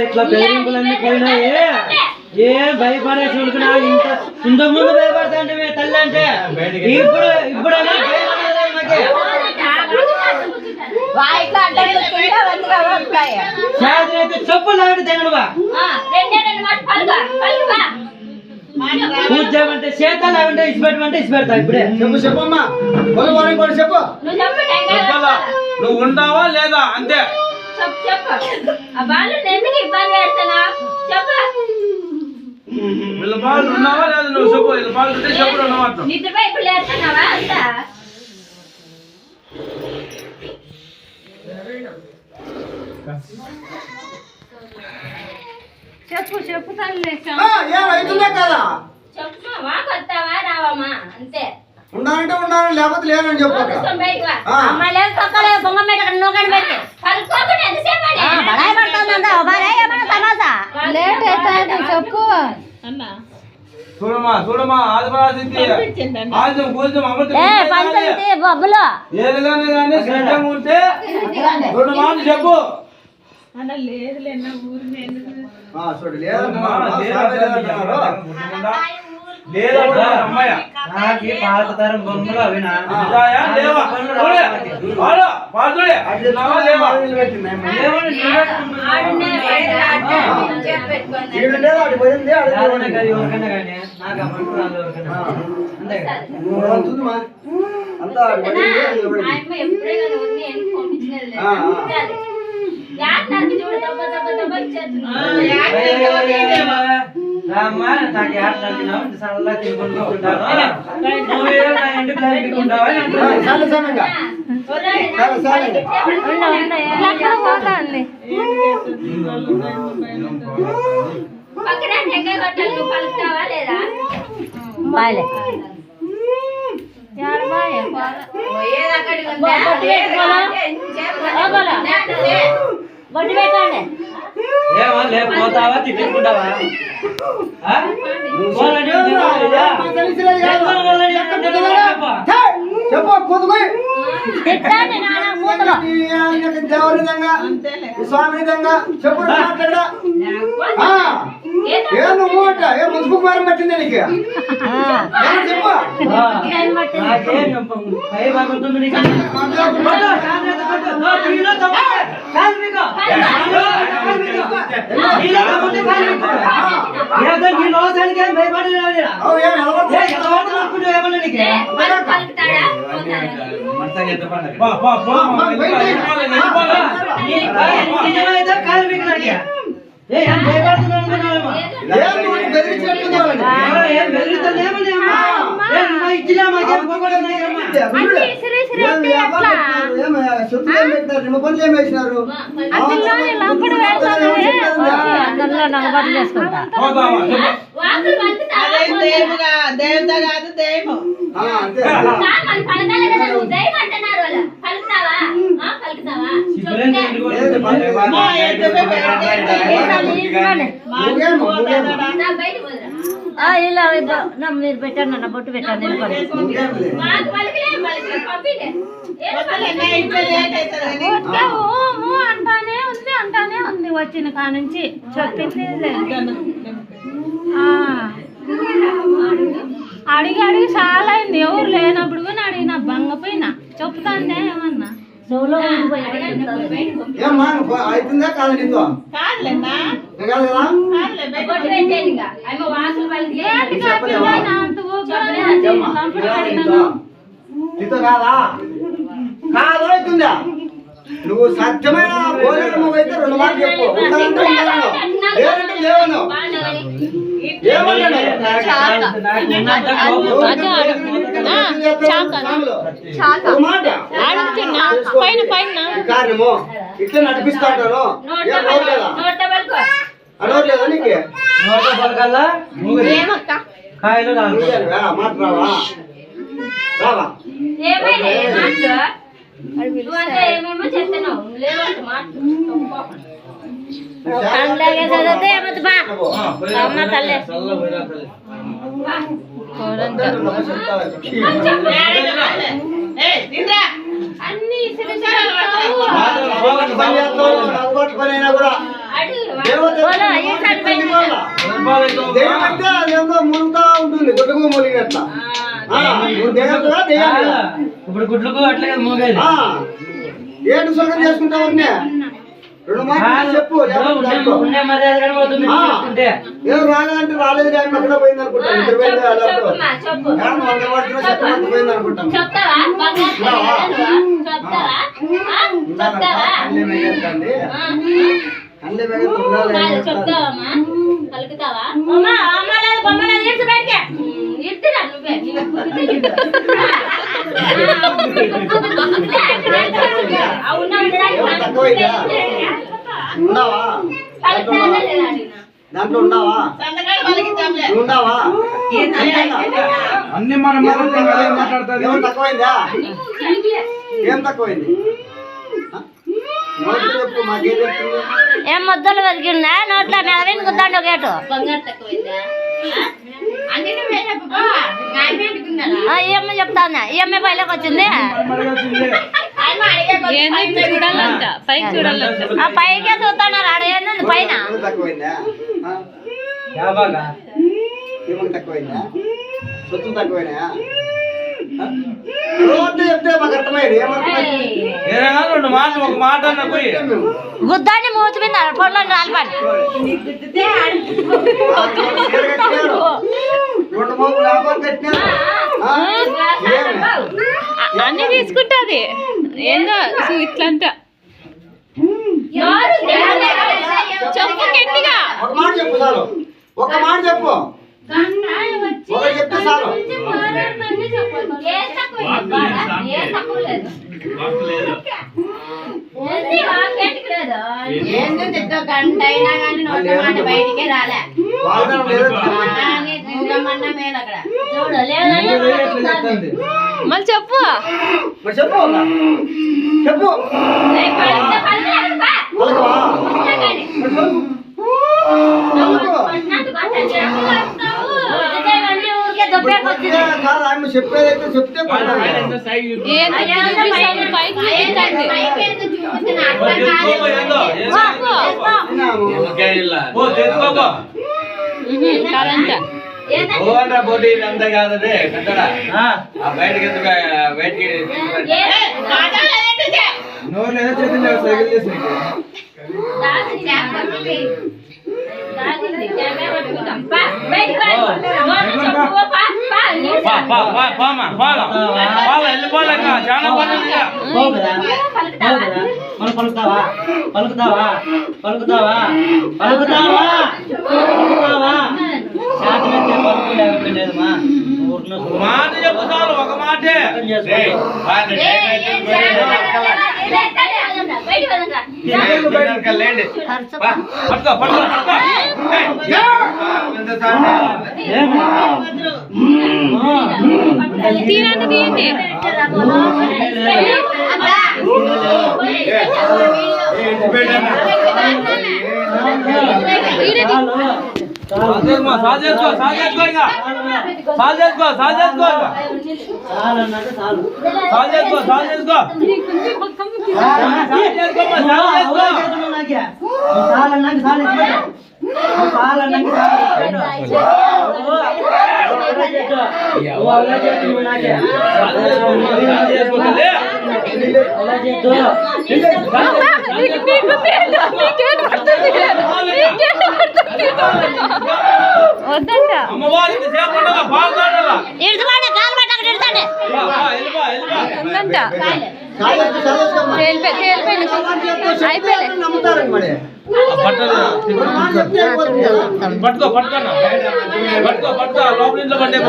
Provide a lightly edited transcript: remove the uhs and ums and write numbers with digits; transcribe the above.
ఇట్లా బెదిరింపులన్నీ పోయినాయి. ఏం భయపడేసి ఉడుకున్నా ఇంతకు ముందు భయపడతా అంటే తల్లి అంటే ఇప్పుడు చెప్పు లాంటి తినడువా పూజ చేయమంటే చేత లేకుంటే ఇచ్చిపెట్టమంటే ఇచ్చిపెడతా ఇప్పుడే. చెప్పు చెప్పమ్మా చెప్పు. నువ్వు ఉంటావా లేదా అంతే. వీళ్ళ బాలు ఉన్నావా లేదా నువ్వు చెప్పు. వీళ్ళ బాలు ఉంటే చెప్పు. చెప్పు చెప్పు తల్లి ఏమైతుందా కదా చెప్పమా కొత్తవా రావమ్మా అంతే. ఉండాలంటే ఉండాలి లేకపోతే లేదని చెప్పు. చెప్పు చూడమ్మా చూడమ్మా ఆదిపరాశక్తి ఆయుధం కూర్చం అమృతం ఏ విధంగా కానీ సిద్ధంగా ఉంటే రెండు మాటలు చెప్పు. చూడు లేదమ్మా అమ్మాయ నాకు పాత తరం బొమ్మలు అవి నాకు సరళ తిరుగుతుంటాను వడ్డీ పెట్టండి. ఏమో లేకపోతావా తిట్టుకుంటావా చెప్పు దేవుని విధంగా స్వామి విధంగా చెప్పు మాట్లాడా. ఏ నువ్వు అంట ఏ ముసుగు మారం పట్టింది నీకు చెప్పు. దేవత కాదు దైవం. ఇలా మీరు పెట్టండి అన్న బొట్టు పెట్టండి. అంటానే ఉంది వచ్చిన కానుంచి చెప్పింది అడిగి అడిగి చాలా అయింది. ఎవరు లేనప్పుడు కూడా అడిగిన బంగపోయినా చెప్తాందే ఏమన్నా నువ్వు సత్యమైన అయితే రెండు మాటలు చెప్పు. లేవంటే లేవను ఏమంటాడు? ఒక మాట. పైన పైన ఈ కార్యము ఇట్లా నడిపిస్తా ఉంటాను. ఏం నోట్లేదా? అనవట్లేదా నీకు? నోట పలకల్లా కాయలు రాదు. నువ్వేనా? మాట రావా? రావా? పని అయినా కూడా దెయ్యమంటే అదేమో మునుగుతా ఉంటుంది, గుడ్డకు మూలిగట్లా. నువ్వు దెయ్యంగా దెయ్యాలి. ఇప్పుడు గుడ్లకు అట్లే మోగేది. ఏంటి సులకం చేసుకుంటావు? రెండు మాటలు చెప్పు. ఉండే మర్యాద కనబడుతుంది చూసుకుంటే. ఏం రాలేదంటే రాలేదు కానీ ఎక్కడ పోయింది అనుకుంటాను. ఇద్దరు పోయింది పోయింది అనుకుంటాం. అన్నీ ఉన్నావా? దాంట్లో ఉన్నావా? ఉన్నావా? అన్ని మన మాట్లాడతారు. ఏం తక్కువైందా? ఏం తక్కువైంది? చెప్పు, మాకేం చెప్తుంది? ఏం ముద్దలు బతికిందా నోట్ల మెదవిని గుద్దాండి ఒక ఏటు. ఈఎమ్మ చెప్తాందా? ఈఎమ్మ పైలోకి వచ్చింది. పైకే చూస్తున్నారు. ఆడ ఏంది పైన? తక్కువైందా? తక్కువైందా? సొత్తు తక్కువైనా? రోజు చెప్తే మాకు అర్థమైంది. ఒక మాట గుద్దాన్ని మూతి మీద పొలం రాలిపడి అన్ని తీసుకుంటుంది. ఏందో ఇట్లంట చెప్పు గట్టిగా. ఒక మాట చెప్పు చాలు. ఒక మాట చెప్పు. ఒకటి చెప్తే చాలు. గంట అయినా కానీ నోట మాట బయటికే రాలే. మళ్ళీ చెప్పు. చెప్పు చెప్పు. చెప్పేదైతే చెప్తే అంతా కాదే బయటకి బయటికి నోరు లేదా చేతులు సైకిల్ చేసి పలుకుతావా పలుకుతావా పలుకుతావా పలుకుతావా పలుకుతావా లేదమ్మా. మాట చెప్పు చాలు. ఒక మాటే. తీరండి తీయండి. వద్దంట అయిపోయి బట్టలు పట్టుకో లోపల ఇంట్లో పట్టే